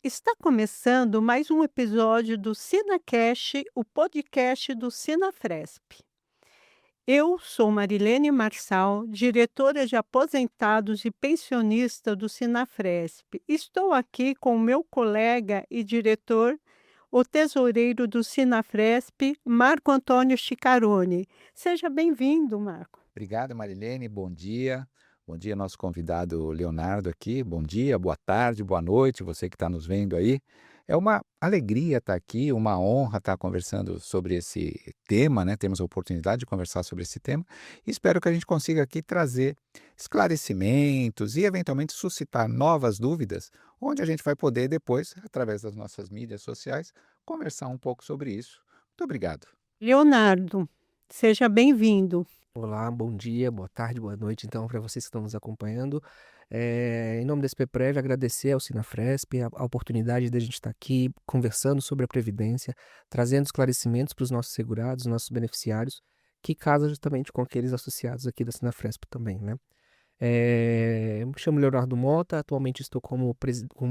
Está começando mais um episódio do SinaCast, o podcast do Sinafresp. Eu sou Marilene Marçal, diretora de aposentados e pensionista do Sinafresp. Estou aqui com o meu colega e diretor, o tesoureiro do Sinafresp, Marco Antônio Chicarone. Seja bem-vindo, Marco. Obrigado, Marilene. Bom dia. Bom dia, nosso convidado Leonardo aqui. Bom dia, boa tarde, boa noite, você que está nos vendo aí. É uma alegria estar aqui, uma honra estar conversando sobre esse tema, né? Temos a oportunidade de conversar sobre esse tema e espero que a gente consiga aqui trazer esclarecimentos e, eventualmente, suscitar novas dúvidas, onde a gente vai poder depois, através das nossas mídias sociais, conversar um pouco sobre isso. Muito obrigado. Leonardo, seja bem-vindo. Olá, bom dia, boa tarde, boa noite, então, para vocês que estão nos acompanhando. Em nome da SPPrev, agradecer ao Sinafresp a oportunidade de a gente estar aqui conversando sobre a Previdência, trazendo esclarecimentos para os nossos segurados, nossos beneficiários, que casa justamente com aqueles associados aqui da Sinafresp também, né? Me chamo Leonardo Mota, atualmente estou como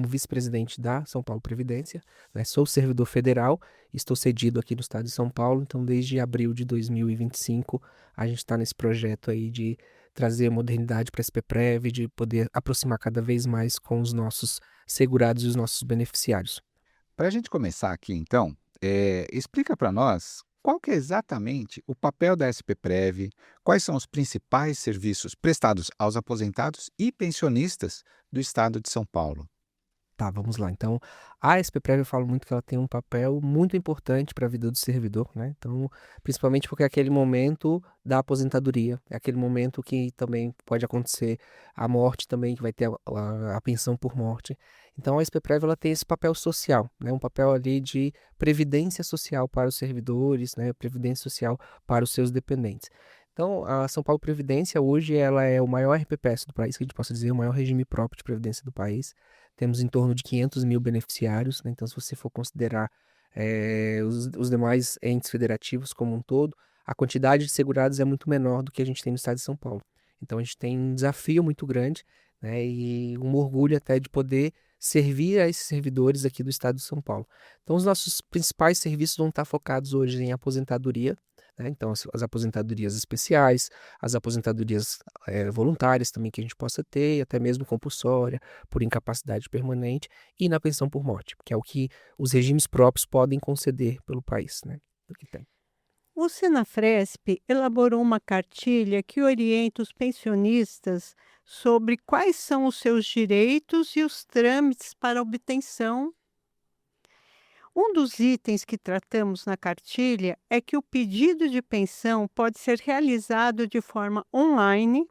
vice-presidente da São Paulo Previdência, né? Sou servidor federal, estou cedido aqui no estado de São Paulo, então desde abril de 2025 a gente está nesse projeto aí de trazer modernidade para a SPPrev, de poder aproximar cada vez mais com os nossos segurados e os nossos beneficiários. Para a gente começar aqui, então, explica para nós qual que é exatamente o papel da SPPrev, quais são os principais serviços prestados aos aposentados e pensionistas do estado de São Paulo. Tá, vamos lá. Então, a SPPrev eu falo muito que ela tem um papel muito importante para a vida do servidor, né? Então, principalmente porque é aquele momento da aposentadoria, é aquele momento que também pode acontecer a morte também, que vai ter a pensão por morte. Então, a SPPrev ela tem esse papel social, né? Um papel ali de previdência social para os servidores, né? Previdência social para os seus dependentes. Então, a São Paulo Previdência hoje ela é o maior RPPS do país, que a gente possa dizer, o maior regime próprio de previdência do país. Temos em torno de 500 mil beneficiários, né? Então, se você for considerar os demais entes federativos como um todo, a quantidade de segurados é muito menor do que a gente tem no estado de São Paulo. Então, a gente tem um desafio muito grande, né? E um orgulho até de poder servir a esses servidores aqui do estado de São Paulo. Então, os nossos principais serviços vão estar focados hoje em aposentadoria, né? Então, as aposentadorias especiais, as aposentadorias voluntárias também que a gente possa ter, até mesmo compulsória, por incapacidade permanente, e na pensão por morte, que é o que os regimes próprios podem conceder pelo país, né? Do que tem. O Sinafresp elaborou uma cartilha que orienta os pensionistas sobre quais são os seus direitos e os trâmites para obtenção. Um dos itens que tratamos na cartilha é que o pedido de pensão pode ser realizado de forma online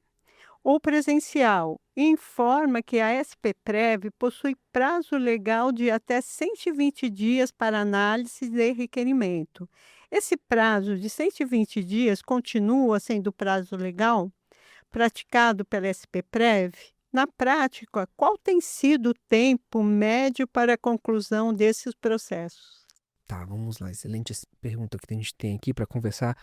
ou presencial, e informa que a SPPrev possui prazo legal de até 120 dias para análise de requerimento. Esse prazo de 120 dias continua sendo prazo legal praticado pela SPPrev? Na prática, qual tem sido o tempo médio para a conclusão desses processos? Tá, vamos lá. Excelente pergunta que a gente tem aqui para conversar.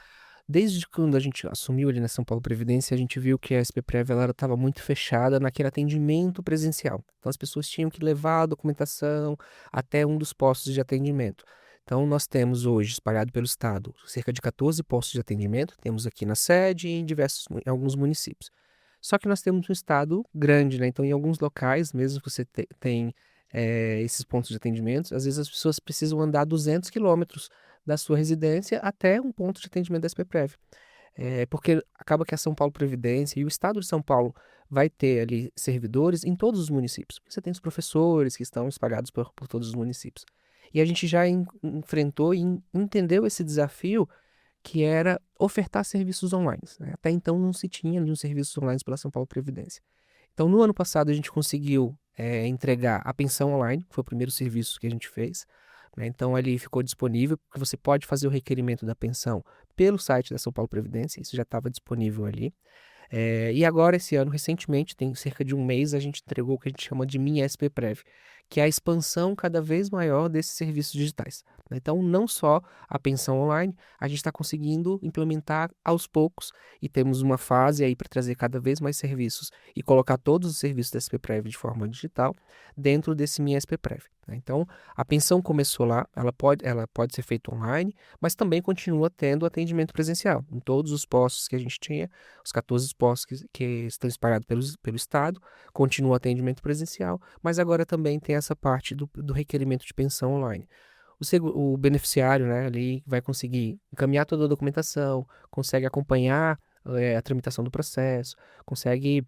Desde quando a gente assumiu ali na São Paulo Previdência, a gente viu que a SPPrev ela estava muito fechada naquele atendimento presencial. Então as pessoas tinham que levar a documentação até um dos postos de atendimento. Então nós temos hoje, espalhado pelo estado, cerca de 14 postos de atendimento. Temos aqui na sede e em alguns municípios. Só que nós temos um estado grande, né? Então em alguns locais, mesmo que você tem esses pontos de atendimento, às vezes as pessoas precisam andar 200 quilômetros da sua residência até um ponto de atendimento da SPPrev. Porque acaba que a São Paulo Previdência e o estado de São Paulo vai ter ali servidores em todos os municípios. Você tem os professores que estão espalhados por todos os municípios. E a gente já enfrentou e entendeu esse desafio que era ofertar serviços online, né? Até então não se tinha nenhum serviço online pela São Paulo Previdência. Então, no ano passado, a gente conseguiu entregar a pensão online, que foi o primeiro serviço que a gente fez, né? Então, ali ficou disponível, porque você pode fazer o requerimento da pensão pelo site da São Paulo Previdência, isso já estava disponível ali. E agora, esse ano, recentemente, tem cerca de um mês, a gente entregou o que a gente chama de Minha SPPrev, que é a expansão cada vez maior desses serviços digitais, né. Então, não só a pensão online, a gente está conseguindo implementar aos poucos e temos uma fase aí para trazer cada vez mais serviços e colocar todos os serviços da SPPrev de forma digital dentro desse Minha SPPrev, né. Então, a pensão começou lá, ela pode ser feita online, mas também continua tendo atendimento presencial. Em todos os postos que a gente tinha, os 14 postos que estão espalhados pelo estado, continua o atendimento presencial, mas agora também tem essa parte do requerimento de pensão online. O beneficiário, né, ali vai conseguir encaminhar toda a documentação, consegue acompanhar a tramitação do processo, consegue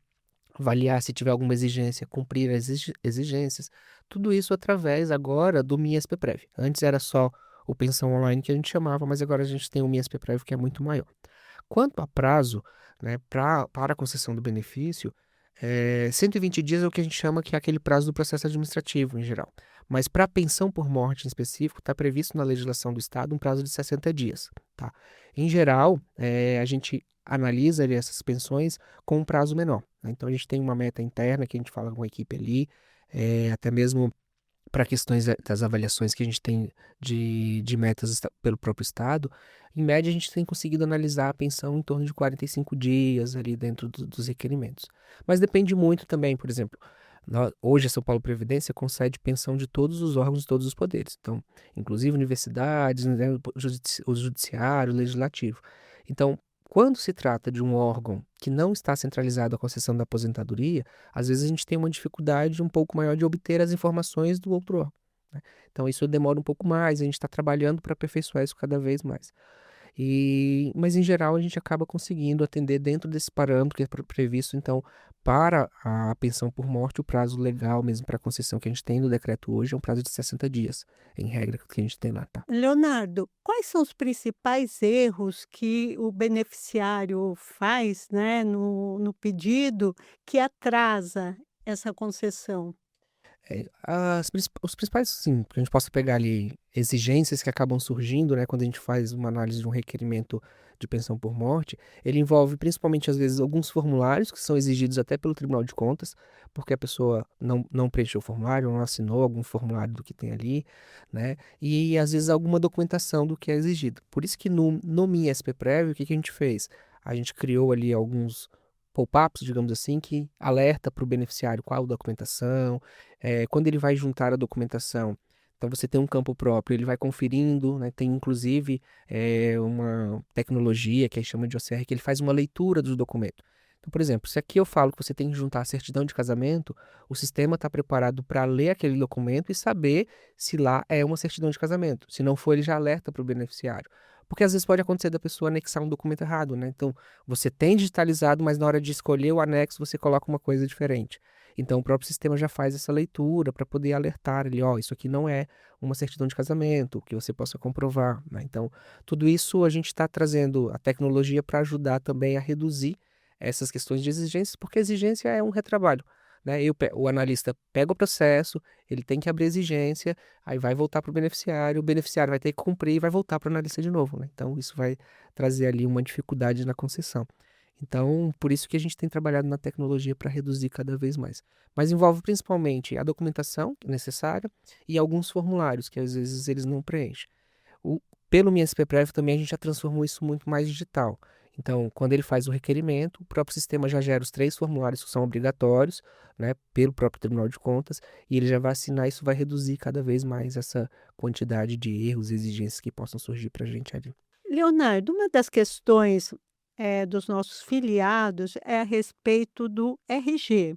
avaliar se tiver alguma exigência, cumprir as exigências, tudo isso através agora do Minha SPPrev. Antes era só o pensão online que a gente chamava, mas agora a gente tem o Minha SPPrev que é muito maior. Quanto a prazo, né, para a concessão do benefício, 120 dias é o que a gente chama que é aquele prazo do processo administrativo em geral. Mas para a pensão por morte em específico, está previsto na legislação do Estado um prazo de 60 dias. Tá? Em geral, a gente analisa ali essas pensões com um prazo menor, né? Então a gente tem uma meta interna que a gente fala com a equipe ali, até mesmo para questões das avaliações que a gente tem de metas pelo próprio Estado, em média a gente tem conseguido analisar a pensão em torno de 45 dias ali dentro dos requerimentos. Mas depende muito também, por exemplo, hoje a São Paulo Previdência concede pensão de todos os órgãos de todos os poderes, então, inclusive universidades, né, o judiciário, o legislativo. Então, quando se trata de um órgão que não está centralizado à concessão da aposentadoria, às vezes a gente tem uma dificuldade um pouco maior de obter as informações do outro órgão, né. Então isso demora um pouco mais, a gente está trabalhando para aperfeiçoar isso cada vez mais. Mas em geral a gente acaba conseguindo atender dentro desse parâmetro que é previsto, então, para a pensão por morte, o prazo legal mesmo para a concessão que a gente tem no decreto hoje é um prazo de 60 dias, em regra, que a gente tem lá, tá? Leonardo, quais são os principais erros que o beneficiário faz, né, no pedido que atrasa essa concessão? Os principais, sim, que a gente possa pegar ali exigências que acabam surgindo, né, quando a gente faz uma análise de um requerimento de pensão por morte, ele envolve principalmente, às vezes, alguns formulários que são exigidos até pelo Tribunal de Contas, porque a pessoa não preencheu o formulário, não assinou algum formulário do que tem ali, né, e às vezes alguma documentação do que é exigido. Por isso que no Minha SPPrev, o que a gente fez? A gente criou ali alguns pop-ups, digamos assim, que alerta para o beneficiário qual a documentação, quando ele vai juntar a documentação, então você tem um campo próprio, ele vai conferindo, né, tem inclusive uma tecnologia que a gente chama de OCR, que ele faz uma leitura do documento. Então, por exemplo, se aqui eu falo que você tem que juntar a certidão de casamento, o sistema está preparado para ler aquele documento e saber se lá é uma certidão de casamento. Se não for, ele já alerta para o beneficiário. Porque às vezes pode acontecer da pessoa anexar um documento errado, né? Então, você tem digitalizado, mas na hora de escolher o anexo, você coloca uma coisa diferente. Então, o próprio sistema já faz essa leitura para poder alertar ele, ó, isso aqui não é uma certidão de casamento, que você possa comprovar, né? Então, tudo isso a gente está trazendo a tecnologia para ajudar também a reduzir essas questões de exigências, porque a exigência é um retrabalho, né? O analista pega o processo, ele tem que abrir a exigência, aí vai voltar para o beneficiário vai ter que cumprir e vai voltar para o analista de novo, né? Então, isso vai trazer ali uma dificuldade na concessão. Então, por isso que a gente tem trabalhado na tecnologia para reduzir cada vez mais. Mas envolve principalmente a documentação necessária e alguns formulários que às vezes eles não preenchem. O, pelo MSPPrev também a gente já transformou isso muito mais digital. Então, quando ele faz o requerimento, o próprio sistema já gera os 3 formulários que são obrigatórios, né, pelo próprio Tribunal de Contas, e ele já vai assinar, isso vai reduzir cada vez mais essa quantidade de erros e exigências que possam surgir para a gente ali. Leonardo, uma das questões, dos nossos filiados é a respeito do RG,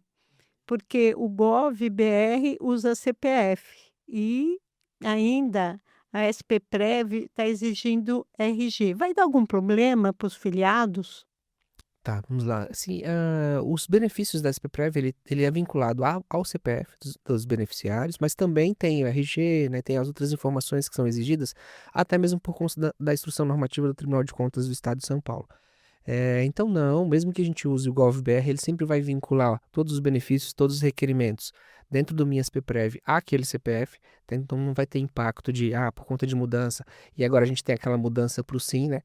porque o Gov.br usa CPF e ainda a SPPrev está exigindo RG. Vai dar algum problema para os filiados? Tá, vamos lá. Assim, os benefícios da SPPrev, ele é vinculado ao CPF dos beneficiários, mas também tem o RG, né, tem as outras informações que são exigidas, até mesmo por conta da instrução normativa do Tribunal de Contas do Estado de São Paulo. Então não, mesmo que a gente use o Gov.br, ele sempre vai vincular todos os benefícios, todos os requerimentos dentro do Minha SPPrev àquele CPF, tá? Então não vai ter impacto de, por conta de mudança, e agora a gente tem aquela mudança para o SIM, né?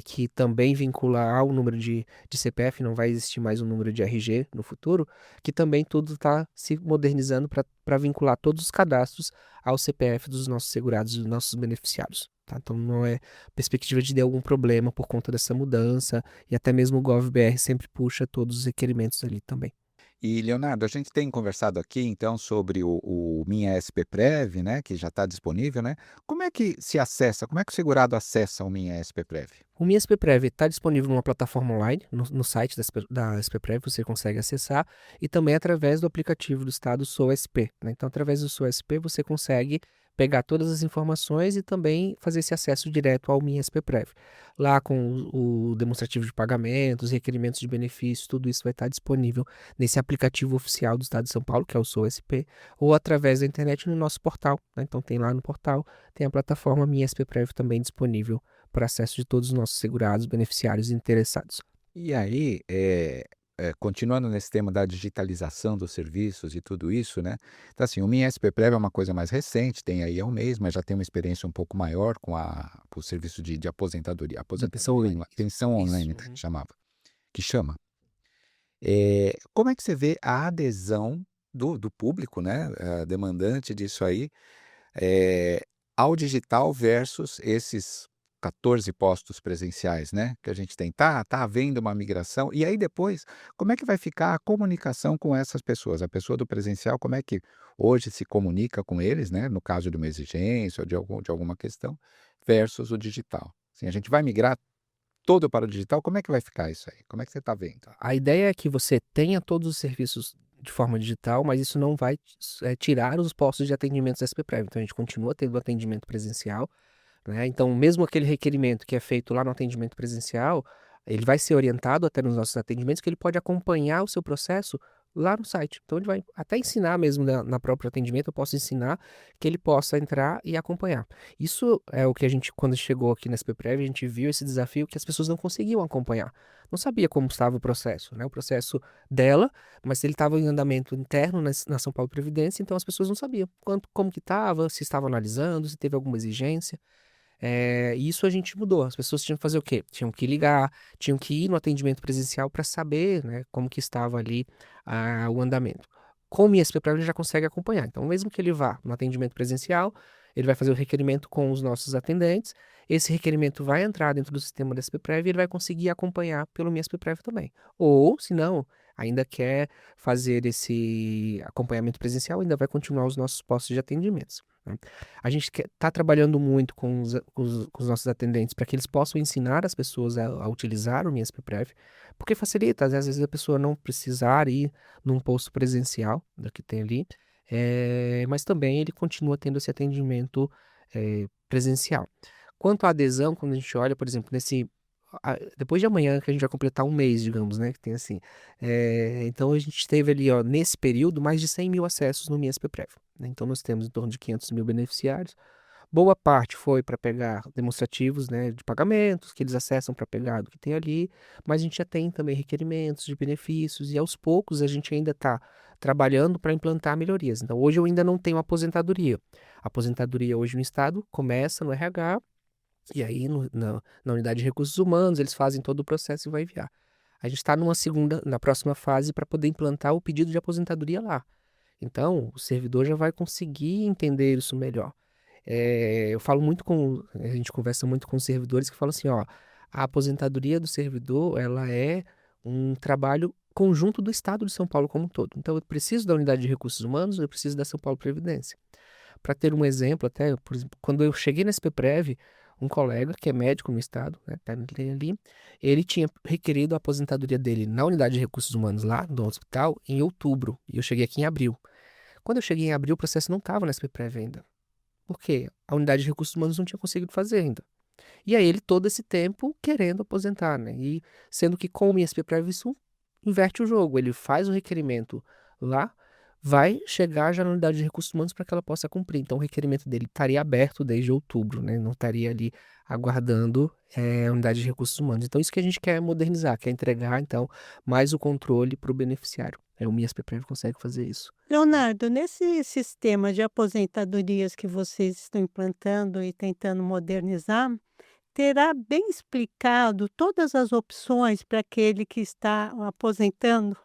que também vincula ao número de CPF, não vai existir mais um número de RG no futuro, que também tudo está se modernizando para vincular todos os cadastros ao CPF dos nossos segurados e dos nossos beneficiários. Tá? Então não é perspectiva de ter algum problema por conta dessa mudança, e até mesmo o GovBR sempre puxa todos os requerimentos ali também. E, Leonardo, a gente tem conversado aqui, então, sobre o Minha SPPrev, né, que já está disponível, né? Como é que se acessa, como é que o segurado acessa o Minha SPPrev? O Mi SPPrev está disponível numa plataforma online, no site da SPPrev, você consegue acessar, e também através do aplicativo do estado SouSP, né? Então, através do SouSP, você consegue pegar todas as informações e também fazer esse acesso direto ao Mi SPPrev. Lá com o demonstrativo de pagamentos, requerimentos de benefícios, tudo isso vai estar disponível nesse aplicativo oficial do estado de São Paulo, que é o SouSP, ou através da internet no nosso portal, né? Então, tem lá no portal, tem a plataforma Mi SPPrev também disponível para acesso de todos os nossos segurados, beneficiários e interessados. E aí, continuando nesse tema da digitalização dos serviços e tudo isso, né? Então, assim, o Minha SPPrev é uma coisa mais recente, tem aí há um mês, mas já tem uma experiência um pouco maior com o serviço de aposentadoria. Da pensão online. Pensão Isso. online, que chamava. Que chama. Como é que você vê a adesão do público, né? Demandante disso aí, ao digital versus esses 14 postos presenciais, né, que a gente tem. Tá havendo uma migração, e aí depois, como é que vai ficar a comunicação com essas pessoas? A pessoa do presencial, como é que hoje se comunica com eles, né, no caso de uma exigência ou de alguma questão, versus o digital? Assim, a gente vai migrar todo para o digital, como é que vai ficar isso aí? Como é que você está vendo? A ideia é que você tenha todos os serviços de forma digital, mas isso não vai tirar os postos de atendimento da SPPrev. Então, a gente continua tendo atendimento presencial, né? Então, mesmo aquele requerimento que é feito lá no atendimento presencial, ele vai ser orientado até nos nossos atendimentos, que ele pode acompanhar o seu processo lá no site. Então, ele vai até ensinar mesmo na próprio atendimento, eu posso ensinar que ele possa entrar e acompanhar. Isso é o que a gente, quando chegou aqui na SPPrev, a gente viu esse desafio que as pessoas não conseguiam acompanhar. Não sabia como estava o processo, né? O processo dela, mas ele estava em andamento interno na São Paulo Previdência, então as pessoas não sabiam como que estava, se estava analisando, se teve alguma exigência. E isso a gente mudou. As pessoas tinham que fazer o quê? Tinham que ligar, tinham que ir no atendimento presencial para saber, né, como que estava ali o andamento. Com o MISP-Prev ele já consegue acompanhar. Então, mesmo que ele vá no atendimento presencial, ele vai fazer o requerimento com os nossos atendentes. Esse requerimento vai entrar dentro do sistema da SPPrev e ele vai conseguir acompanhar pelo MISP-Prev também. Ou, se não, ainda quer fazer esse acompanhamento presencial, ainda vai continuar os nossos postos de atendimentos, né? A gente está trabalhando muito com os nossos atendentes para que eles possam ensinar as pessoas a utilizar o MISP-Prev, porque facilita, às vezes a pessoa não precisar ir num posto presencial do que tem ali, mas também ele continua tendo esse atendimento presencial. Quanto à adesão, quando a gente olha, por exemplo, depois de amanhã, que a gente vai completar um mês, digamos, né, que tem assim, então a gente teve ali, ó, nesse período, mais de 100 mil acessos no MISP-Prev, né? Então nós temos em torno de 500 mil beneficiários. Boa parte foi para pegar demonstrativos, né, de pagamentos, que eles acessam para pegar do que tem ali, mas a gente já tem também requerimentos de benefícios, e aos poucos a gente ainda está trabalhando para implantar melhorias. Então hoje eu ainda não tenho aposentadoria. A aposentadoria hoje no estado começa no RH, e aí na unidade de recursos humanos eles fazem todo o processo e vai enviar. A gente está na próxima fase para poder implantar o pedido de aposentadoria lá. Então o servidor já vai conseguir entender isso melhor. Eu falo muito a gente conversa muito com os servidores que falam assim, ó, a aposentadoria do servidor, ela é um trabalho conjunto do Estado de São Paulo como um todo. Então eu preciso da unidade de recursos humanos, eu preciso da São Paulo Previdência. Para ter um exemplo, até, por exemplo, quando eu cheguei na SPPrev, um colega que é médico no estado, né, tá ali, ele tinha requerido a aposentadoria dele na unidade de recursos humanos lá no hospital em outubro, e eu cheguei aqui em abril. Quando eu cheguei em abril, o processo não estava na SPPrev ainda. Por quê? A unidade de recursos humanos não tinha conseguido fazer ainda. E aí ele todo esse tempo querendo aposentar, né? E sendo que com o MSP-Prev isso inverte o jogo. Ele faz o requerimento lá, vai chegar já na unidade de recursos humanos para que ela possa cumprir. Então o requerimento dele estaria aberto desde outubro, né? Não estaria ali aguardando a unidade de recursos humanos. Então isso que a gente quer modernizar, quer entregar então mais o controle para o beneficiário. O MISP-Prev consegue fazer isso. Leonardo, nesse sistema de aposentadorias que vocês estão implantando e tentando modernizar, terá bem explicado todas as opções para aquele que está aposentando?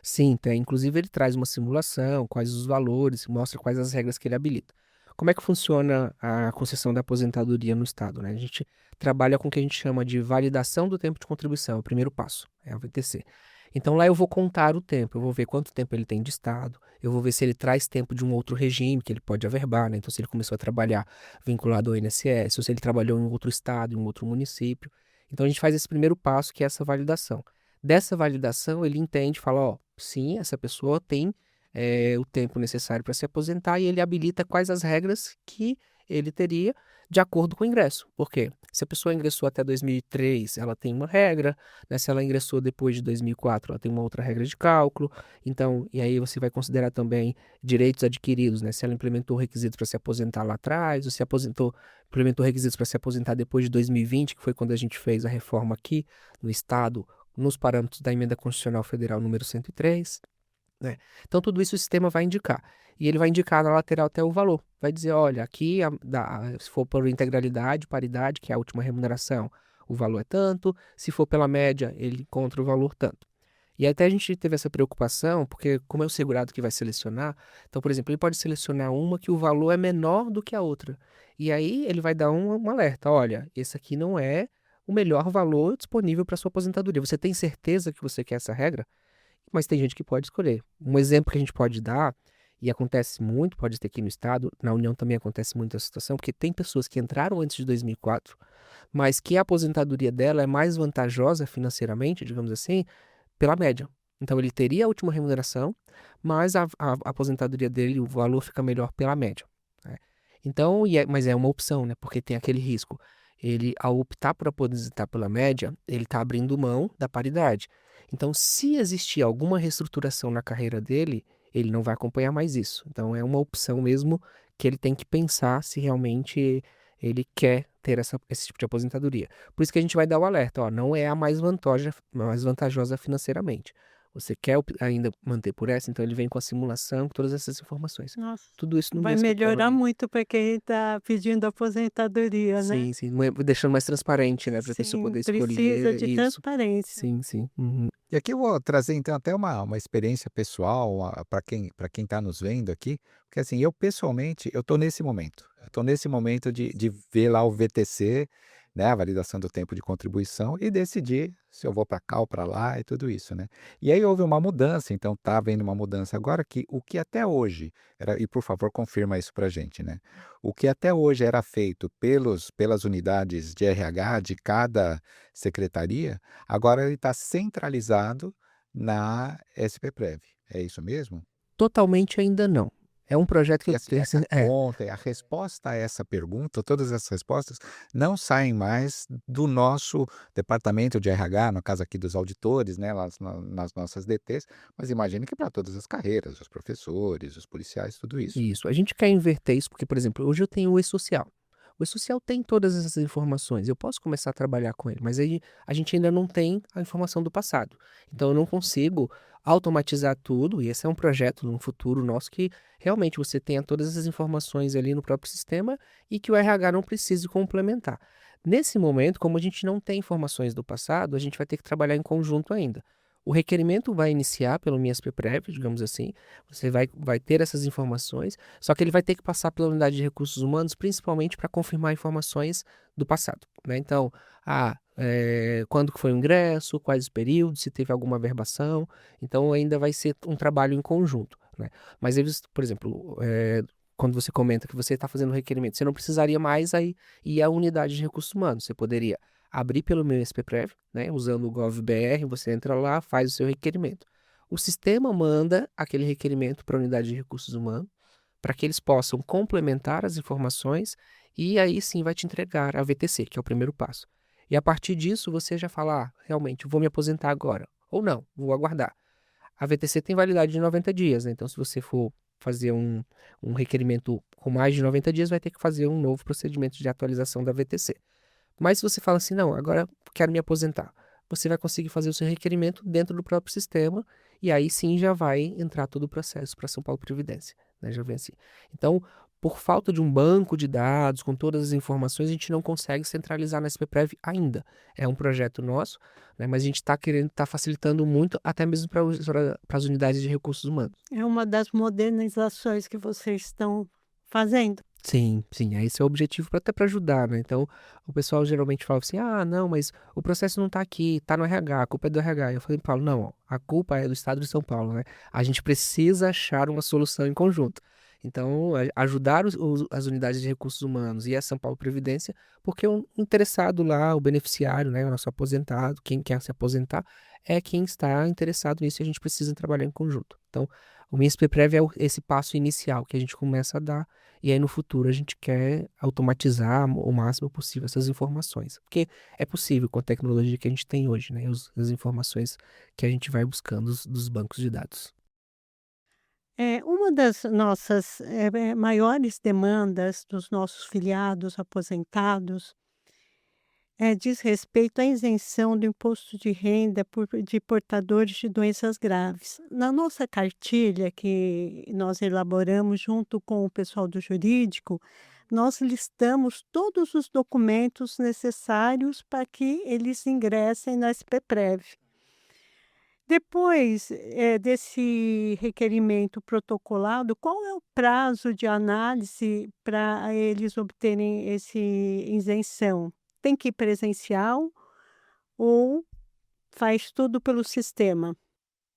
Sim, tem. Inclusive ele traz uma simulação, quais os valores, mostra quais as regras que ele habilita. Como é que funciona a concessão da aposentadoria no Estado, né? A gente trabalha com o que a gente chama de validação do tempo de contribuição, é o primeiro passo, é o VTC. Então lá eu vou contar o tempo, eu vou ver quanto tempo ele tem de Estado, eu vou ver se ele traz tempo de um outro regime que ele pode averbar, né? Então se ele começou a trabalhar vinculado ao INSS, ou se ele trabalhou em outro estado, em um outro município. Então a gente faz esse primeiro passo, que é essa validação. Dessa validação, ele entende, fala, ó, sim, essa pessoa tem o tempo necessário para se aposentar e ele habilita quais as regras que ele teria de acordo com o ingresso. Por quê? Se a pessoa ingressou até 2003, ela tem uma regra, né? Se ela ingressou depois de 2004, ela tem uma outra regra de cálculo. Então, e aí você vai considerar também direitos adquiridos, né? Se ela implementou requisitos para se aposentar lá atrás, ou se implementou requisitos para se aposentar depois de 2020, que foi quando a gente fez a reforma aqui no Estado, nos parâmetros da Emenda Constitucional Federal número 103, né? Então, tudo isso o sistema vai indicar. E ele vai indicar na lateral até o valor. Vai dizer, olha, aqui, se for por integralidade, paridade, que é a última remuneração, o valor é tanto. Se for pela média, ele encontra o valor tanto. E até a gente teve essa preocupação, porque como é o segurado que vai selecionar, então, por exemplo, ele pode selecionar uma que o valor é menor do que a outra. E aí ele vai dar um alerta, olha, esse aqui não é o melhor valor disponível para sua aposentadoria. Você tem certeza que você quer essa regra? Mas tem gente que pode escolher. Um exemplo que a gente pode dar, e acontece muito, pode ter aqui no Estado, na União também acontece muito essa situação, porque tem pessoas que entraram antes de 2004, mas que a aposentadoria dela é mais vantajosa financeiramente, digamos assim, pela média. Então ele teria a última remuneração, mas a aposentadoria dele, o valor fica melhor pela média, né? Então, mas é uma opção, né? Porque tem aquele risco. Ele, ao optar por aposentar pela média, ele está abrindo mão da paridade. Então, se existir alguma reestruturação na carreira dele, ele não vai acompanhar mais isso. Então, é uma opção mesmo que ele tem que pensar se realmente ele quer ter esse tipo de aposentadoria. Por isso que a gente vai dar o alerta, ó, não é a mais vantajosa financeiramente. Você quer ainda manter por essa, então ele vem com a simulação, com todas essas informações. Nossa, Tudo isso no vai mesmo melhorar ali. muito para quem está pedindo aposentadoria, né? Sim, sim. Deixando mais transparente, né? Para a pessoa Sim, poder precisa escolher de isso. transparência. Sim, sim. Uhum. E aqui eu vou trazer então até uma experiência pessoal para quem está nos vendo aqui, porque assim, eu pessoalmente, eu estou nesse momento. Eu estou nesse momento de ver lá o VTC, né, a validação do tempo de contribuição, e decidir se eu vou para cá ou para lá e tudo isso, né. E aí houve uma mudança, então está havendo uma mudança agora que o que até hoje era, e por favor confirma isso para gente, né. O que até hoje era feito pelas unidades de RH de cada secretaria, agora ele está centralizado na SPPrev, é isso mesmo? Totalmente ainda não. É um projeto que E eu assim, tenho assim essa conta e a resposta a essa pergunta, todas essas respostas não saem mais do nosso departamento de RH, no caso aqui dos auditores, né, nas nossas DTs, mas imagino que para todas as carreiras, os professores, os policiais, tudo isso. isso. A gente quer inverter isso porque, por exemplo, hoje eu tenho o e-social. O e-social tem todas essas informações. Eu posso começar a trabalhar com ele, mas aí a gente ainda não tem a informação do passado. Então eu não consigo automatizar tudo, e esse é um projeto no futuro nosso que realmente você tenha todas essas informações ali no próprio sistema e que o RH não precise complementar. Nesse momento, como a gente não tem informações do passado, a gente vai ter que trabalhar em conjunto ainda. O requerimento vai iniciar pelo MIESP-PREV, digamos assim, você vai ter essas informações, só que ele vai ter que passar pela unidade de recursos humanos, principalmente para confirmar informações do passado, né? Então, quando que foi o ingresso, quais os períodos, se teve alguma averbação. Então, ainda vai ser um trabalho em conjunto, né? Mas eles, por exemplo, quando você comenta que você está fazendo o requerimento, você não precisaria mais aí ir à unidade de recursos humanos. Você poderia abrir pelo meu SPPrev, né? Usando o GovBR, você entra lá, faz o seu requerimento. O sistema manda aquele requerimento para a unidade de recursos humanos, para que eles possam complementar as informações e aí sim vai te entregar a VTC, que é o primeiro passo. E a partir disso você já fala, realmente, eu vou me aposentar agora. Ou não, vou aguardar. A VTC tem validade de 90 dias, né? Então se você for fazer um requerimento com mais de 90 dias, vai ter que fazer um novo procedimento de atualização da VTC. Mas se você fala assim, não, agora quero me aposentar, você vai conseguir fazer o seu requerimento dentro do próprio sistema e aí sim já vai entrar todo o processo para São Paulo Previdência, né? Já vem assim. Então, por falta de um banco de dados com todas as informações, a gente não consegue centralizar na SPPrev ainda. É um projeto nosso, né, mas a gente está facilitando muito, até mesmo para as unidades de recursos humanos. É uma das modernizações que vocês estão fazendo. Sim, sim, esse é o objetivo até para ajudar, né? Então, o pessoal geralmente fala assim: ah, não, mas o processo não está aqui, está no RH, a culpa é do RH. Eu falei, Paulo, não, ó, a culpa é do Estado de São Paulo, né? A gente precisa achar uma solução em conjunto. Então, ajudar as unidades de recursos humanos e a São Paulo Previdência, porque o interessado lá, o beneficiário, né, o nosso aposentado, quem quer se aposentar, é quem está interessado nisso e a gente precisa trabalhar em conjunto. Então, o MISPPrev é esse passo inicial que a gente começa a dar. E aí, no futuro, a gente quer automatizar o máximo possível essas informações. Porque é possível com a tecnologia que a gente tem hoje, né? As informações que a gente vai buscando dos bancos de dados. Uma das nossas maiores demandas dos nossos filiados aposentados diz respeito à isenção do imposto de renda de portadores de doenças graves. Na nossa cartilha, que nós elaboramos junto com o pessoal do jurídico, nós listamos todos os documentos necessários para que eles ingressem na SPPrev. Depois desse requerimento protocolado, qual é o prazo de análise para eles obterem essa isenção? Tem que ir presencial ou faz tudo pelo sistema?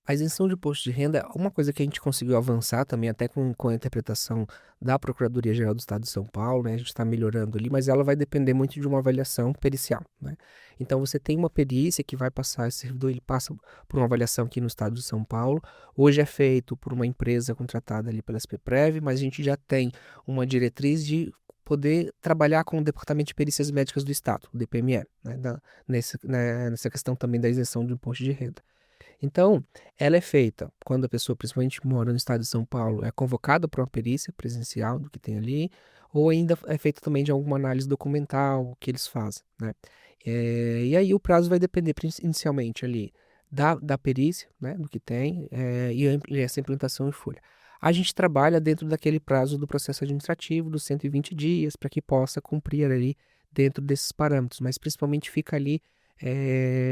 A isenção de imposto de renda é uma coisa que a gente conseguiu avançar também, até com a interpretação da Procuradoria-Geral do Estado de São Paulo, né? A gente está melhorando ali, mas ela vai depender muito de uma avaliação pericial, né? Então, você tem uma perícia que vai passar, esse servidor ele passa por uma avaliação aqui no Estado de São Paulo. Hoje é feito por uma empresa contratada ali pela SPPrev, mas a gente já tem uma diretriz de poder trabalhar com o Departamento de Perícias Médicas do Estado, o DPME, né? Nessa questão também da isenção do imposto de renda. Então, ela é feita quando a pessoa, principalmente mora no estado de São Paulo, é convocada para uma perícia presencial do que tem ali, ou ainda é feita também de alguma análise documental que eles fazem, né? E aí o prazo vai depender inicialmente ali da perícia, né, do que tem, e essa implantação em folha. A gente trabalha dentro daquele prazo do processo administrativo, dos 120 dias, para que possa cumprir ali dentro desses parâmetros, mas principalmente fica ali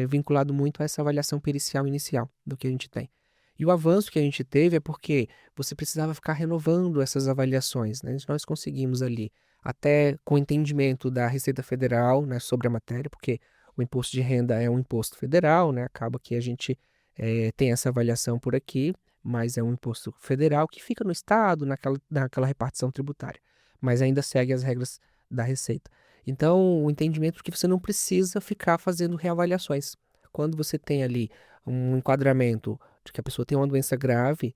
vinculado muito a essa avaliação pericial inicial do que a gente tem. E o avanço que a gente teve é porque você precisava ficar renovando essas avaliações, né? Nós conseguimos ali, até com entendimento da Receita Federal, né, sobre a matéria, porque o imposto de renda é um imposto federal, né? Acaba que a gente tem essa avaliação por aqui, mas é um imposto federal que fica no Estado, naquela repartição tributária, mas ainda segue as regras da Receita. Então, o entendimento é que você não precisa ficar fazendo reavaliações. Quando você tem ali um enquadramento de que a pessoa tem uma doença grave,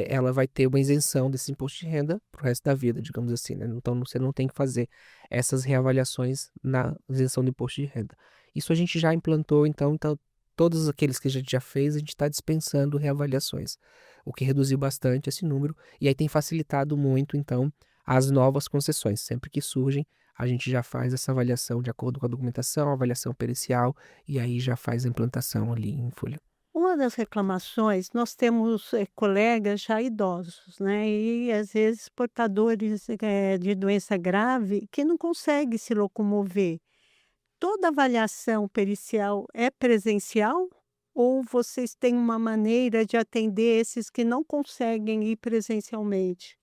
ela vai ter uma isenção desse imposto de renda para o resto da vida, digamos assim, né? Então, você não tem que fazer essas reavaliações na isenção do imposto de renda. Isso a gente já implantou, então todos aqueles que a gente já fez, a gente está dispensando reavaliações, o que reduziu bastante esse número e aí tem facilitado muito, então, as novas concessões. Sempre que surgem, a gente já faz essa avaliação de acordo com a documentação, avaliação pericial, e aí já faz a implantação ali em folha. Uma das reclamações, nós temos colegas já idosos, né? E às vezes portadores de doença grave que não conseguem se locomover. Toda avaliação pericial é presencial ou vocês têm uma maneira de atender esses que não conseguem ir presencialmente?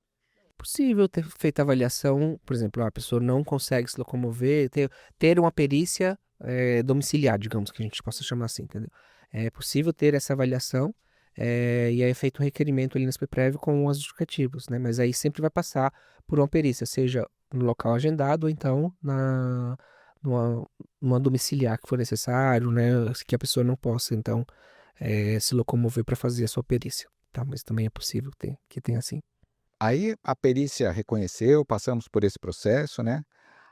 Possível ter feito a avaliação, por exemplo, a pessoa não consegue se locomover, ter uma perícia domiciliar, digamos que a gente possa chamar assim, entendeu? É possível ter essa avaliação e aí é feito um requerimento ali na SPPrev com as justificativas, né? Mas aí sempre vai passar por uma perícia, seja no local agendado ou então numa domiciliar que for necessário, né? Que a pessoa não possa, então, se locomover para fazer a sua perícia, tá? Mas também é possível que tenha assim. Aí a perícia reconheceu, passamos por esse processo, né?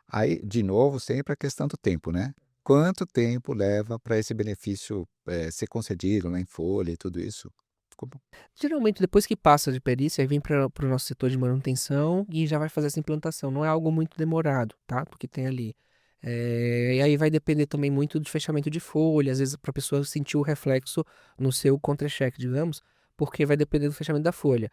Aí, de novo, sempre a questão do tempo, né? Quanto tempo leva para esse benefício ser concedido lá em folha e tudo isso? Como- Geralmente, depois que passa de perícia, aí vem para o nosso setor de manutenção e já vai fazer essa implantação. Não é algo muito demorado, tá? Porque tem ali. E aí vai depender também muito do fechamento de folha, às vezes para a pessoa sentir o reflexo no seu contra-cheque, digamos, porque vai depender do fechamento da folha.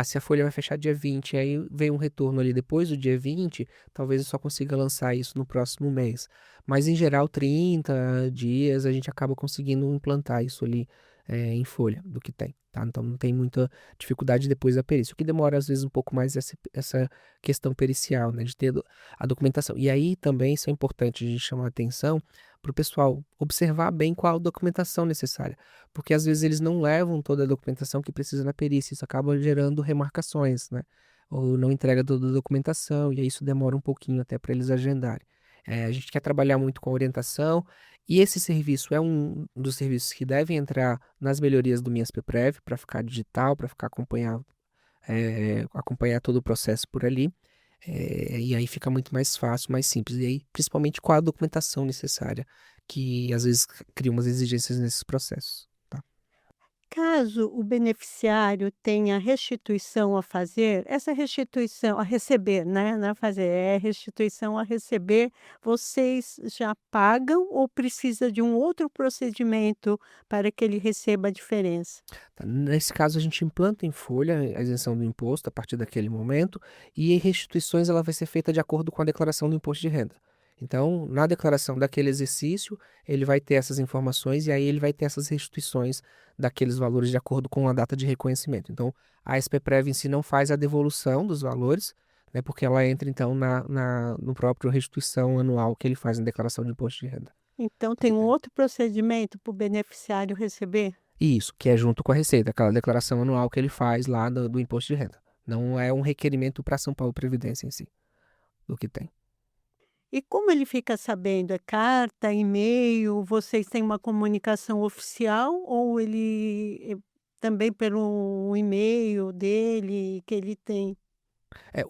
se a folha vai fechar dia 20, aí vem um retorno ali depois do dia 20, talvez eu só consiga lançar isso no próximo mês. Mas em geral, 30 dias a gente acaba conseguindo implantar isso ali em folha do que tem, tá? Então não tem muita dificuldade depois da perícia. O que demora às vezes um pouco mais é essa questão pericial, né? De ter a documentação. E aí também isso é importante a gente chamar a atenção para o pessoal observar bem qual a documentação necessária, porque às vezes eles não levam toda a documentação que precisa na perícia, isso acaba gerando remarcações, né? Ou não entrega toda a documentação, e aí isso demora um pouquinho até para eles agendarem. A gente quer trabalhar muito com orientação, e esse serviço é um dos serviços que devem entrar nas melhorias do MinSPPrev para ficar digital, para ficar acompanhar todo o processo por ali. E aí fica muito mais fácil, mais simples. E aí, principalmente com a documentação necessária, que às vezes cria umas exigências nesses processos, tá? Caso o beneficiário tenha restituição a fazer, essa restituição a receber, né, não é fazer, é restituição a receber, vocês já pagam ou precisa de um outro procedimento para que ele receba a diferença? Tá? Nesse caso, a gente implanta em folha a isenção do imposto a partir daquele momento, e em restituições ela vai ser feita de acordo com a declaração do imposto de renda. Então, na declaração daquele exercício, ele vai ter essas informações e aí ele vai ter essas restituições daqueles valores de acordo com a data de reconhecimento. Então, a SPPrev em si não faz a devolução dos valores, né, porque ela entra então no próprio restituição anual que ele faz na declaração de imposto de renda. Então tem um outro procedimento para o beneficiário receber? Isso, que é junto com a Receita, aquela declaração anual que ele faz lá do imposto de renda. Não é um requerimento para São Paulo Previdência em si, do que tem. E como ele fica sabendo? É carta, e-mail? Vocês têm uma comunicação oficial ou ele também pelo e-mail dele que ele tem?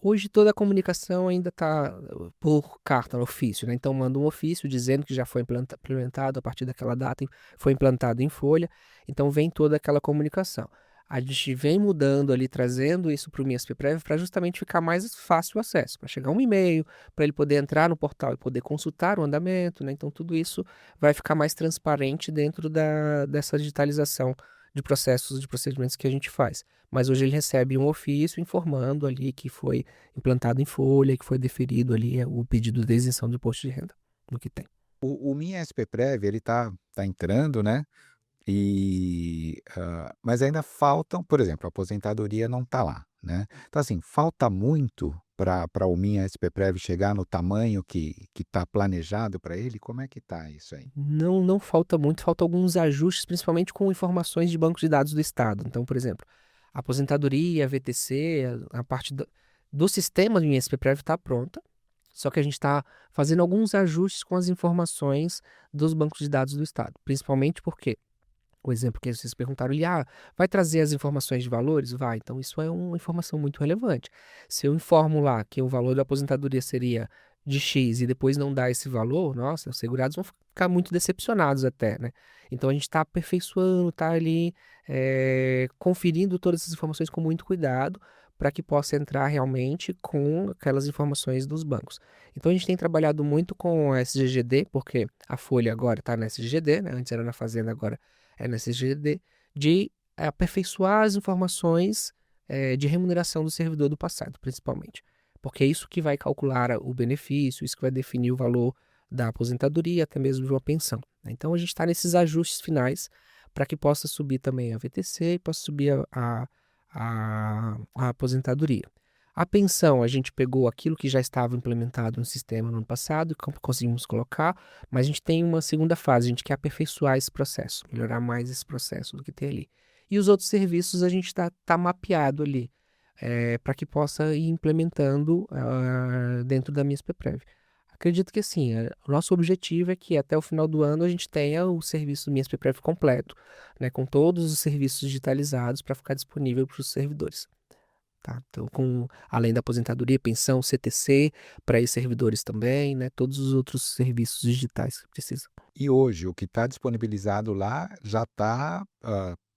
Hoje toda a comunicação ainda está por carta, ofício, né? Então manda um ofício dizendo que já foi implementado a partir daquela data, foi implantado em folha, então vem toda aquela comunicação. A gente vem mudando ali, trazendo isso para o MinSPPrev para justamente ficar mais fácil o acesso, para chegar um e-mail, para ele poder entrar no portal e poder consultar o andamento, né? Então tudo isso vai ficar mais transparente dentro dessa digitalização de processos, de procedimentos que a gente faz. Mas hoje ele recebe um ofício informando ali que foi implantado em folha, que foi deferido ali o pedido de isenção do imposto de renda, no que tem. O MinSPPrev, ele tá entrando, né? Mas ainda faltam, por exemplo, a aposentadoria não está lá, né? Então, assim, falta muito para o MinSPPrev chegar no tamanho que está planejado para ele? Como é que está isso aí? Não falta muito, falta alguns ajustes, principalmente com informações de bancos de dados do Estado. Então, por exemplo, a aposentadoria, a VTC, a parte do sistema do INSPPrev está pronta, só que a gente está fazendo alguns ajustes com as informações dos bancos de dados do Estado, principalmente porque o exemplo que vocês perguntaram ali, vai trazer as informações de valores? Vai. Então, isso é uma informação muito relevante. Se eu informo lá que o valor da aposentadoria seria de X e depois não dá esse valor, nossa, os segurados vão ficar muito decepcionados até, né? Então, a gente está aperfeiçoando, está ali conferindo todas essas informações com muito cuidado para que possa entrar realmente com aquelas informações dos bancos. Então, a gente tem trabalhado muito com a SGGD, porque a Folha agora está na SGGD, né? Antes era na Fazenda, agora na SGD, de aperfeiçoar as informações de remuneração do servidor do passado, principalmente. Porque é isso que vai calcular o benefício, isso que vai definir o valor da aposentadoria, até mesmo de uma pensão, né? Então a gente está nesses ajustes finais para que possa subir também a VTC e possa subir a aposentadoria. A pensão, a gente pegou aquilo que já estava implementado no sistema no ano passado e conseguimos colocar, mas a gente tem uma segunda fase, a gente quer aperfeiçoar esse processo, melhorar mais esse processo do que tem ali. E os outros serviços a gente tá mapeado ali, para que possa ir implementando dentro da MinSPPrev. Acredito que assim, o nosso objetivo é que até o final do ano a gente tenha o serviço do MinSPPrev completo, né, com todos os serviços digitalizados para ficar disponível para os servidores. Tá? Então, além da aposentadoria, pensão, CTC, para esses servidores também, né? Todos os outros serviços digitais que precisam. E hoje, o que está disponibilizado lá já está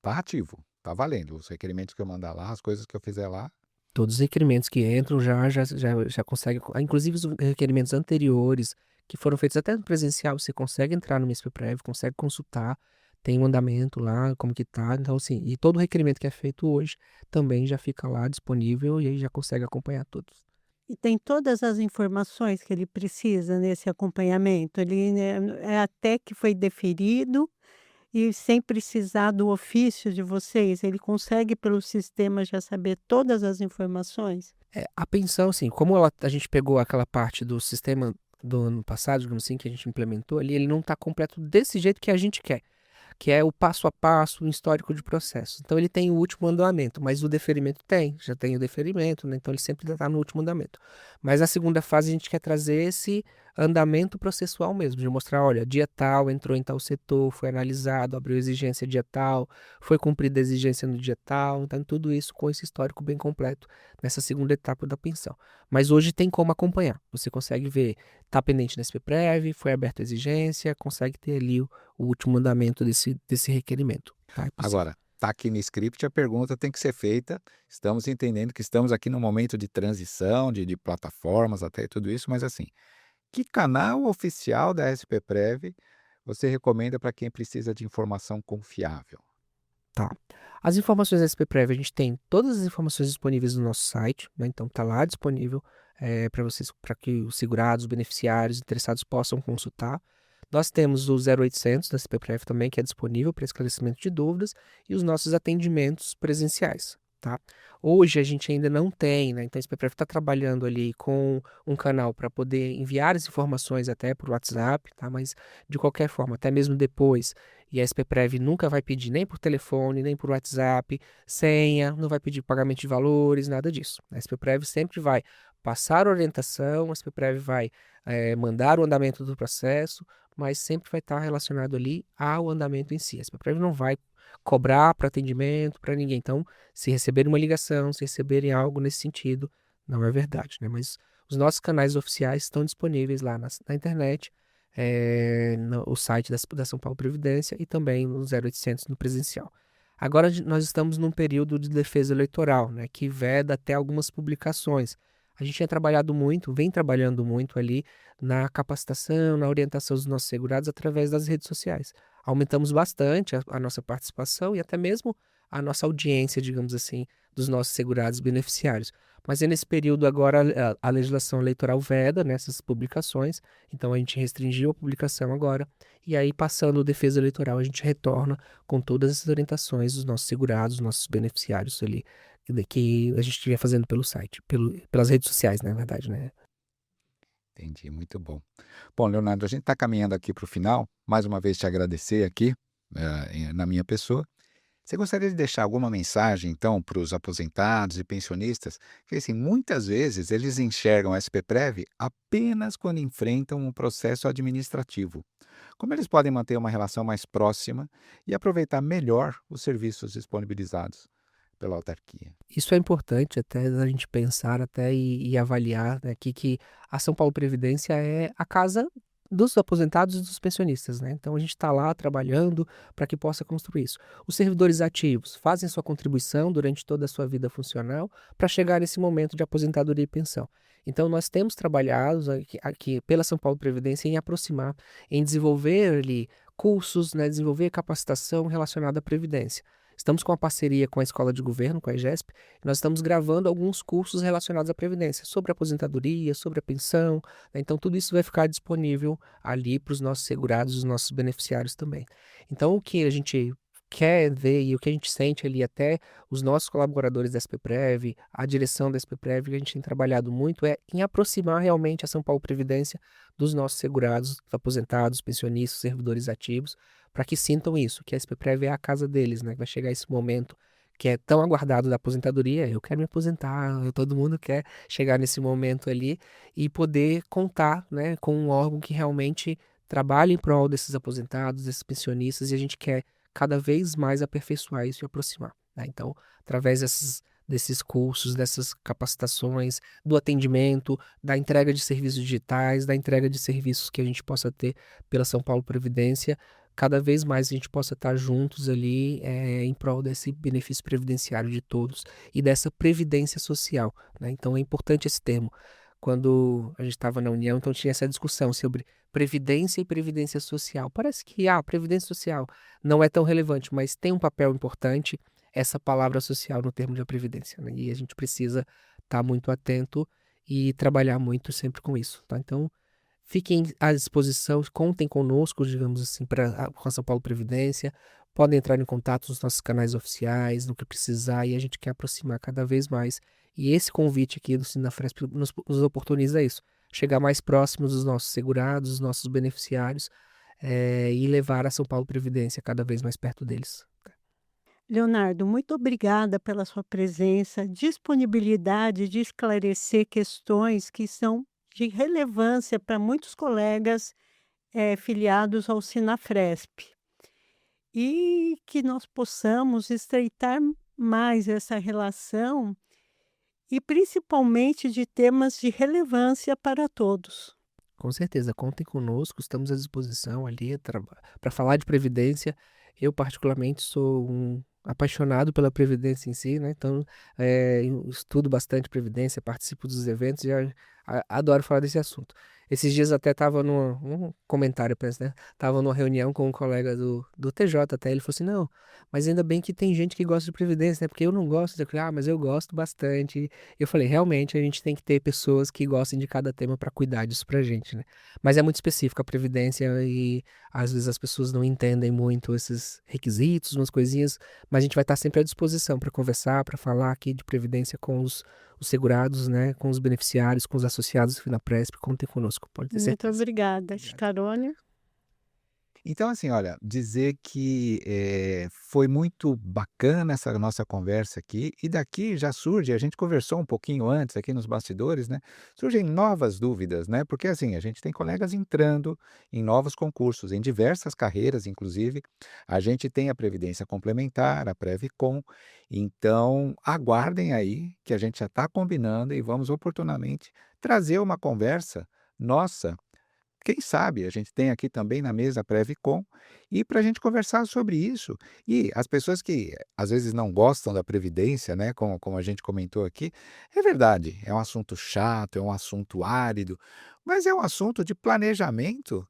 tá ativo, está valendo. Os requerimentos que eu mandar lá, as coisas que eu fizer lá. Todos os requerimentos que entram já consegue, inclusive os requerimentos anteriores, que foram feitos até no presencial, você consegue entrar no MinSPPrev, consegue consultar. tem um andamento lá, como que tá, então assim, e todo o requerimento que é feito hoje também já fica lá disponível e aí já consegue acompanhar todos. E tem todas as informações que ele precisa nesse acompanhamento? Ele, é até que foi deferido e sem precisar do ofício de vocês, ele consegue pelo sistema já saber todas as informações? A pensão, assim, como a gente pegou aquela parte do sistema do ano passado, digamos assim, que a gente implementou ali, ele não está completo desse jeito que a gente quer, que é o passo a passo, o histórico de processo. Então ele tem o último andamento, mas o deferimento já tem o deferimento, né? Então ele sempre está no último andamento. Mas na segunda fase a gente quer trazer esse andamento processual mesmo, de mostrar, olha, dia tal, entrou em tal setor, foi analisado, abriu exigência dia tal, foi cumprida a exigência no dia tal, então tudo isso com esse histórico bem completo nessa segunda etapa da pensão. Mas hoje tem como acompanhar, você consegue ver, está pendente na SPPrev, foi aberta a exigência, consegue ter ali o último andamento desse requerimento. Tá? É possível. Agora, está aqui no script, a pergunta tem que ser feita. Estamos entendendo que estamos aqui num momento de transição, de plataformas, até tudo isso, mas assim, que canal oficial da SPPrev você recomenda para quem precisa de informação confiável? Tá. As informações da SPPrev, a gente tem todas as informações disponíveis no nosso site, né? Então tá lá disponível para vocês, para que os segurados, os beneficiários, interessados possam consultar. Nós temos o 0800 da SPPrev também, que é disponível para esclarecimento de dúvidas, e os nossos atendimentos presenciais. Tá? Hoje a gente ainda não tem, né? Então a SPPrev está trabalhando ali com um canal para poder enviar as informações até por WhatsApp, tá? Mas de qualquer forma, até mesmo depois, e a SPPrev nunca vai pedir nem por telefone, nem por WhatsApp, senha, não vai pedir pagamento de valores, nada disso. A SPPrev sempre vai passar orientação, a SPPrev vai mandar o andamento do processo, mas sempre vai estar relacionado ali ao andamento em si. A SPPrev não vai cobrar para atendimento, para ninguém. Então, se receberem uma ligação, se receberem algo nesse sentido, não é verdade, né? Mas os nossos canais oficiais estão disponíveis lá na internet, no site da São Paulo Previdência e também no 0800 no presencial. Agora nós estamos num período de defesa eleitoral, né, que veda até algumas publicações. A gente tinha trabalhado muito, vem trabalhando muito ali na capacitação, na orientação dos nossos segurados através das redes sociais. Aumentamos bastante a nossa participação e até mesmo a nossa audiência, digamos assim, dos nossos segurados beneficiários. Mas é nesse período agora a legislação eleitoral veda nessas publicações, então a gente restringiu a publicação agora, e aí passando o defesa eleitoral a gente retorna com todas essas orientações dos nossos segurados, dos nossos beneficiários ali, que a gente estiver fazendo pelo site, pelas redes sociais, na verdade, né? Entendi, muito bom. Bom, Leonardo, a gente está caminhando aqui para o final. Mais uma vez te agradecer aqui, na minha pessoa. Você gostaria de deixar alguma mensagem, então, para os aposentados e pensionistas, que assim, muitas vezes eles enxergam a SPPrev apenas quando enfrentam um processo administrativo. Como eles podem manter uma relação mais próxima e aproveitar melhor os serviços disponibilizados pela autarquia? Isso é importante até a gente pensar até e avaliar, né, que a São Paulo Previdência é a casa dos aposentados e dos pensionistas, né? Então a gente está lá trabalhando para que possa construir isso. Os servidores ativos fazem sua contribuição durante toda a sua vida funcional para chegar nesse momento de aposentadoria e pensão. Então nós temos trabalhado aqui pela São Paulo Previdência em aproximar, em desenvolver ali cursos, né, desenvolver capacitação relacionada à Previdência. Estamos com uma parceria com a Escola de Governo, com a EGESP, e nós estamos gravando alguns cursos relacionados à Previdência, sobre a aposentadoria, sobre a pensão, né? Então tudo isso vai ficar disponível ali para os nossos segurados, os nossos beneficiários também. Então o que a gente quer ver e o que a gente sente ali até os nossos colaboradores da SPPrev, a direção da SPPrev, que a gente tem trabalhado muito é em aproximar realmente a São Paulo Previdência dos nossos segurados, aposentados, pensionistas, servidores ativos, para que sintam isso, que a SPPrev é a casa deles, né? Vai chegar esse momento que é tão aguardado da aposentadoria, eu quero me aposentar, todo mundo quer chegar nesse momento ali e poder contar, né, com um órgão que realmente trabalhe em prol desses aposentados, desses pensionistas, e a gente quer cada vez mais aperfeiçoar isso e aproximar, né? Então, através desses cursos, dessas capacitações, do atendimento, da entrega de serviços digitais, da entrega de serviços que a gente possa ter pela São Paulo Previdência, cada vez mais a gente possa estar juntos ali em prol desse benefício previdenciário de todos e dessa previdência social, né? Então é importante esse termo. quando a gente estava na União, então tinha essa discussão sobre previdência e previdência social. Parece que a previdência social não é tão relevante, mas tem um papel importante essa palavra social no termo da previdência, né? E a gente precisa estar muito atento e trabalhar muito sempre com isso, tá? Então, fiquem à disposição, contem conosco, digamos assim, com a São Paulo Previdência. Podem entrar em contato nos nossos canais oficiais, no que precisar, e a gente quer aproximar cada vez mais. E esse convite aqui do Sinafresp nos oportuniza isso, chegar mais próximos dos nossos segurados, dos nossos beneficiários, e levar a São Paulo Previdência cada vez mais perto deles. Leonardo, muito obrigada pela sua presença, disponibilidade de esclarecer questões que são de relevância para muitos colegas, filiados ao Sinafresp. E que nós possamos estreitar mais essa relação e principalmente de temas de relevância para todos. Com certeza, contem conosco, estamos à disposição ali para falar de previdência. Eu, particularmente, sou um apaixonado pela previdência em si, né? Então, eu estudo bastante previdência, participo dos eventos e adoro falar desse assunto. Esses dias até estava um comentário, penso, né? Estava numa reunião com um colega do TJ até, ele falou assim, não, mas ainda bem que tem gente que gosta de previdência, né? Porque eu não gosto. Eu falei, mas eu gosto bastante. Eu falei, realmente, a gente tem que ter pessoas que gostem de cada tema para cuidar disso pra gente, né? Mas é muito específico a previdência e às vezes as pessoas não entendem muito esses requisitos, umas coisinhas, mas a gente vai estar sempre à disposição para conversar, para falar aqui de previdência com os segurados, né? Com os beneficiários, com os associados do Finapresp. Contem conosco, pode ter Muito certeza. obrigada, Obrigado. Scarone. Então, assim, olha, dizer que foi muito bacana essa nossa conversa aqui, e daqui já surge, a gente conversou um pouquinho antes aqui nos bastidores, né? Surgem novas dúvidas, né? Porque assim, a gente tem colegas entrando em novos concursos, em diversas carreiras, inclusive. A gente tem a Previdência Complementar, a Previcom. Então, aguardem aí, que a gente já está combinando e vamos oportunamente trazer uma conversa nossa. Quem sabe a gente tem aqui também na mesa a Previcom e para a gente conversar sobre isso. E as pessoas que às vezes não gostam da Previdência, né, como a gente comentou aqui, é verdade, é um assunto chato, é um assunto árido, mas é um assunto de planejamento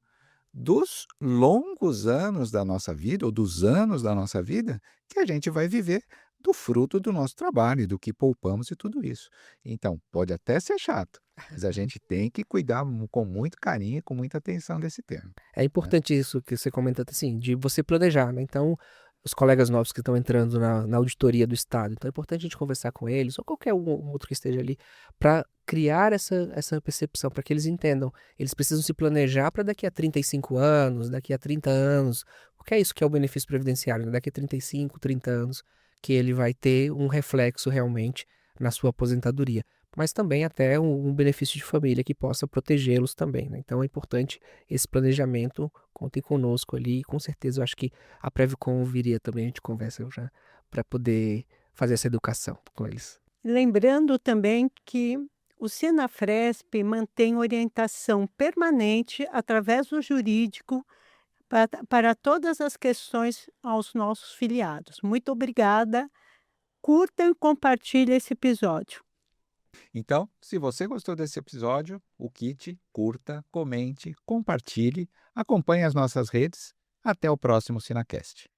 dos longos anos da nossa vida, ou dos anos da nossa vida, que a gente vai viver do fruto do nosso trabalho, do que poupamos e tudo isso. Então, pode até ser chato, mas a gente tem que cuidar com muito carinho e com muita atenção desse tema, É né? importante isso que você comenta, assim, de você planejar, né? Então, os colegas novos que estão entrando na auditoria do Estado, então é importante a gente conversar com eles, ou qualquer um outro que esteja ali, para criar essa percepção, para que eles entendam. Eles precisam se planejar para daqui a 35 anos, daqui a 30 anos, porque é isso que é o benefício previdenciário, né? Daqui a 35, 30 anos, que ele vai ter um reflexo realmente na sua aposentadoria. Mas também até um benefício de família que possa protegê-los também, né? Então é importante esse planejamento, contem conosco ali, com certeza eu acho que a Previcom viria também, a gente conversa já, para poder fazer essa educação com eles. Lembrando também que o Sinafresp mantém orientação permanente através do jurídico para todas as questões aos nossos filiados. Muito obrigada. Curta e compartilhe esse episódio. Então, se você gostou desse episódio, o kit, curta, comente, compartilhe, acompanhe as nossas redes. Até o próximo Sinacast.